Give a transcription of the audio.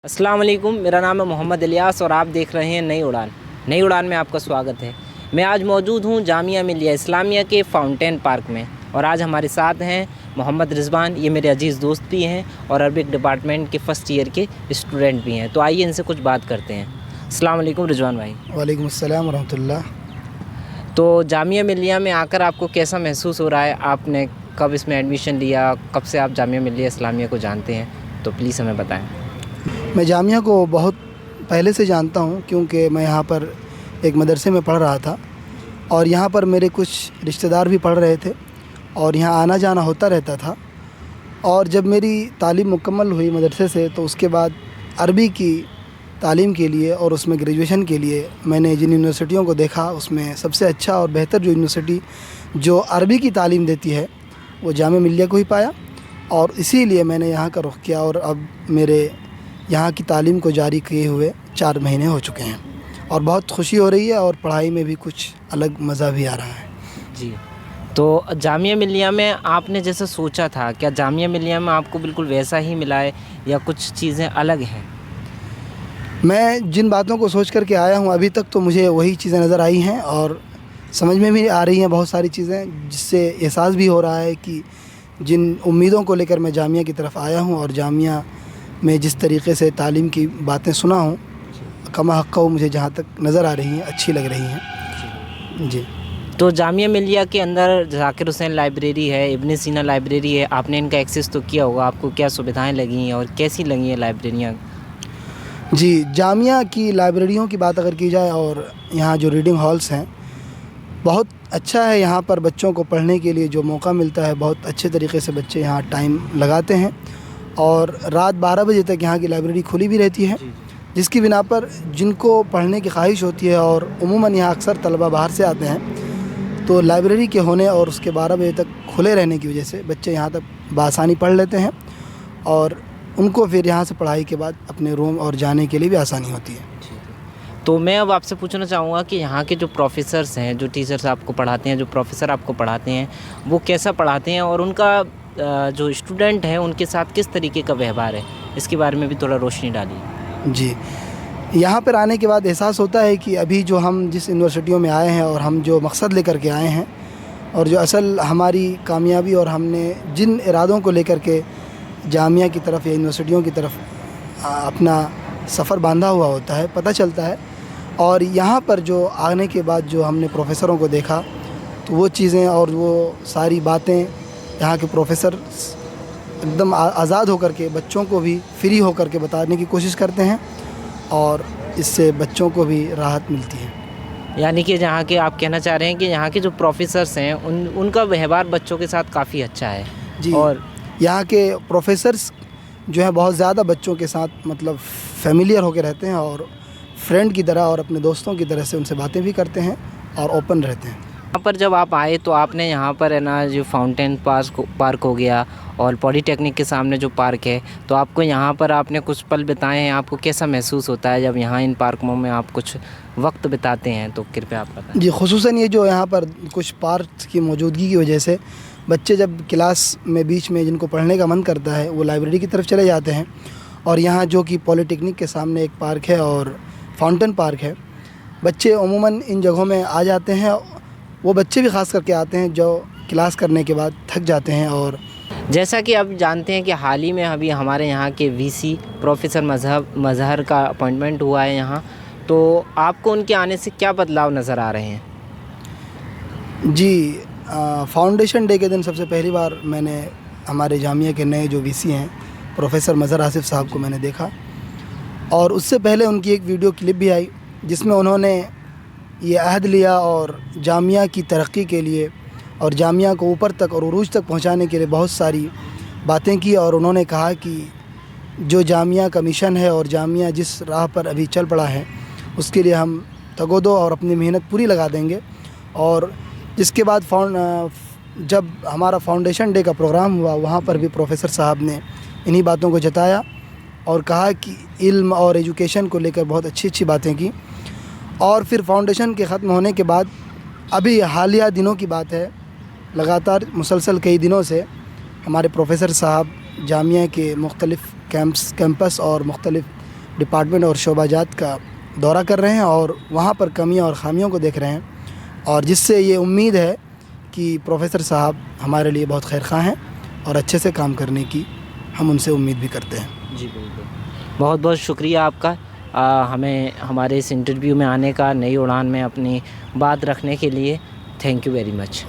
अस्सलाम वालेकुम, मेरा नाम है मोहम्मद इलियास और आप देख रहे हैं नई उड़ान में आपका स्वागत है। मैं आज मौजूद हूँ जामिया मिलिया इस्लामिया के फाउंटेन पार्क में और आज हमारे साथ हैं मोहम्मद रिजवान। ये मेरे अजीज़ दोस्त भी हैं और अरबिक डिपार्टमेंट के फ़र्स्ट ईयर के स्टूडेंट भी हैं। तो आइए इनसे कुछ बात करते हैं। अस्सलाम वालेकुम रिजवान भाई। वालेकुम अस्सलाम व रहमतुल्लाह। तो जामिया मिलिया में आकर आपको कैसा महसूस हो रहा है? आपने कब इसमें एडमिशन लिया? कब से आप जामिया मिलिया इस्लामिया को जानते हैं? तो प्लीज़ हमें बताएँ। मैं जामिया को बहुत पहले से जानता हूँ क्योंकि मैं यहाँ पर एक मदरसे में पढ़ रहा था और यहाँ पर मेरे कुछ रिश्तेदार भी पढ़ रहे थे और यहाँ आना जाना होता रहता था। और जब मेरी तालीम मुकम्मल हुई मदरसे से तो उसके बाद अरबी की तालीम के लिए और उसमें ग्रेजुएशन के लिए मैंने जिन यूनिवर्सिटियों को देखा उसमें सबसे अच्छा और बेहतर जो यूनिवर्सिटी जो अरबी की तालीम देती है वो जामिया मिलिया को ही पाया और इसीलिए मैंने यहाँ का रुख किया और अब मेरे यहाँ की तालीम को जारी किए हुए 4 महीने हो चुके हैं और बहुत खुशी हो रही है और पढ़ाई में भी कुछ अलग मज़ा भी आ रहा है। जी, तो जामिया मिलिया में आपने जैसे सोचा था, क्या जामिया मिलिया में आपको बिल्कुल वैसा ही मिला है या कुछ चीज़ें अलग हैं? मैं जिन बातों को सोच कर के आया हूँ अभी तक तो मुझे वही चीज़ें नज़र आई हैं और समझ में भी आ रही हैं बहुत सारी चीज़ें, जिससे एहसास भी हो रहा है कि जिन उम्मीदों को लेकर मैं जामिया की तरफ आया हूँ और जामिया में जिस तरीक़े से तालीम की बातें सुना हूँ कमा हक़ मुझे जहाँ तक नज़र आ रही हैं अच्छी लग रही हैं। जी, तो जामिया मिलिया के अंदर ज़ाकिर हुसैन लाइब्रेरी है, इब्न सीना लाइब्रेरी है, आपने इनका एक्सेस तो किया होगा। आपको क्या सुविधाएं लगी और कैसी लगी हैं लाइब्रेरियाँ? जी, जामिया की लाइब्रेरियों की बात अगर की जाए और यहाँ जो रीडिंग हॉल्स हैं बहुत अच्छा है। यहाँ पर बच्चों को पढ़ने के लिए जो मौका मिलता है बहुत अच्छे तरीक़े से बच्चे यहाँ टाइम लगाते हैं और रात 12 बजे तक यहाँ की लाइब्रेरी खुली भी रहती है, जिसकी बिना पर जिनको पढ़ने की ख्वाहिश होती है और उमूमन यहाँ अक्सर तलबा बाहर से आते हैं तो लाइब्रेरी के होने और उसके 12 बजे तक खुले रहने की वजह से बच्चे यहाँ तक बआसानी पढ़ लेते हैं और उनको फिर यहाँ से पढ़ाई के बाद अपने रूम और जाने के लिए भी आसानी होती है। तो मैं अब आपसे पूछना चाहूँगा कि यहाँ के जो प्रोफेसर्स हैं, जो टीचर्स आपको पढ़ाते हैं, जो प्रोफेसर आपको पढ़ाते हैं, वो कैसा पढ़ाते हैं और उनका जो स्टूडेंट है उनके साथ किस तरीके का व्यवहार है, इसके बारे में भी थोड़ा रोशनी डालिए। जी, यहाँ पर आने के बाद एहसास होता है कि अभी जो हम जिस यूनिवर्सिटियों में आए हैं और हम जो मकसद लेकर के आए हैं और जो असल हमारी कामयाबी और हमने जिन इरादों को लेकर के जामिया की तरफ या यूनिवर्सिटियों की तरफ अपना सफ़र बांधा हुआ होता है पता चलता है। और यहाँ पर जो आने के बाद जो हमने प्रोफेसरों को देखा तो वो चीज़ें और वो सारी बातें यहाँ के प्रोफेसर एकदम आज़ाद होकर के बच्चों को भी फ्री होकर के बताने की कोशिश करते हैं और इससे बच्चों को भी राहत मिलती है। यानी कि जहाँ के आप कहना चाह रहे हैं कि यहाँ के जो प्रोफेसर्स हैं उनका व्यवहार बच्चों के साथ काफ़ी अच्छा है। जी, और यहाँ के प्रोफेसर्स जो है बहुत ज़्यादा बच्चों के साथ मतलब फेमिलियर होकर रहते हैं और फ्रेंड की तरह और अपने दोस्तों की तरह से उनसे बातें भी करते हैं और ओपन रहते हैं। यहाँ पर जब आप आए तो आपने यहाँ पर है ना जो फाउंटेन पार्क हो गया और पॉलीटेक्निक के सामने जो पार्क है, तो आपको यहाँ पर आपने कुछ पल बिताए हैं, आपको कैसा महसूस होता है जब यहाँ इन पार्कों में आप कुछ वक्त बिताते हैं? तो कृपया आप बताएं। जी, खुसूसन ये जो यहाँ पर कुछ पार्क की मौजूदगी की वजह से बच्चे जब क्लास में बीच में जिनको पढ़ने का मन करता है वो लाइब्रेरी की तरफ चले जाते हैं और यहाँ जो कि पॉलीटेक्निक के सामने एक पार्क है और फाउंटेन पार्क है, बच्चे अमूमन इन जगहों में आ जाते हैं। वो बच्चे भी ख़ास करके आते हैं जो क्लास करने के बाद थक जाते हैं। और जैसा कि आप जानते हैं कि हाल ही में अभी हमारे यहाँ के वीसी प्रोफेसर मज़हर का अपॉइंटमेंट हुआ है यहाँ, तो आपको उनके आने से क्या बदलाव नज़र आ रहे हैं? जी, फाउंडेशन डे के दिन सबसे पहली बार मैंने हमारे जामिया के नए जो वीसी हैं प्रोफेसर मज़हर आसिफ साहब को मैंने देखा और उससे पहले उनकी एक वीडियो क्लिप भी आई जिसमें उन्होंने ये अहद लिया और जामिया की तरक्की के लिए और जामिया को ऊपर तक और उरूज तक पहुंचाने के लिए बहुत सारी बातें की और उन्होंने कहा कि जो जामिया का मिशन है और जामिया जिस राह पर अभी चल पड़ा है उसके लिए हम तगोदो और अपनी मेहनत पूरी लगा देंगे। और जिसके बाद जब हमारा फाउंडेशन डे का प्रोग्राम हुआ वहाँ पर भी प्रोफेसर साहब ने इन्हीं बातों को जताया और कहा कि इल्म और एजुकेशन को लेकर बहुत अच्छी बातें की। और फिर फाउंडेशन के ख़त्म होने के बाद अभी हालिया दिनों की बात है, लगातार मुसलसल कई दिनों से हमारे प्रोफेसर साहब जामिया के मुख्तलिफ़ कैंपस और मुख्तलिफ़ डिपार्टमेंट और शोबाजात का दौरा कर रहे हैं और वहाँ पर कमियां और खामियों को देख रहे हैं, और जिससे ये उम्मीद है कि प्रोफेसर साहब हमारे लिए बहुत खैरख्वाह हैं और अच्छे से काम करने की हम उनसे उम्मीद भी करते हैं। जी बिल्कुल, बहुत बहुत शुक्रिया आपका हमें हमारे इस इंटरव्यू में आने का, नई उड़ान में अपनी बात रखने के लिए। Thank you very much.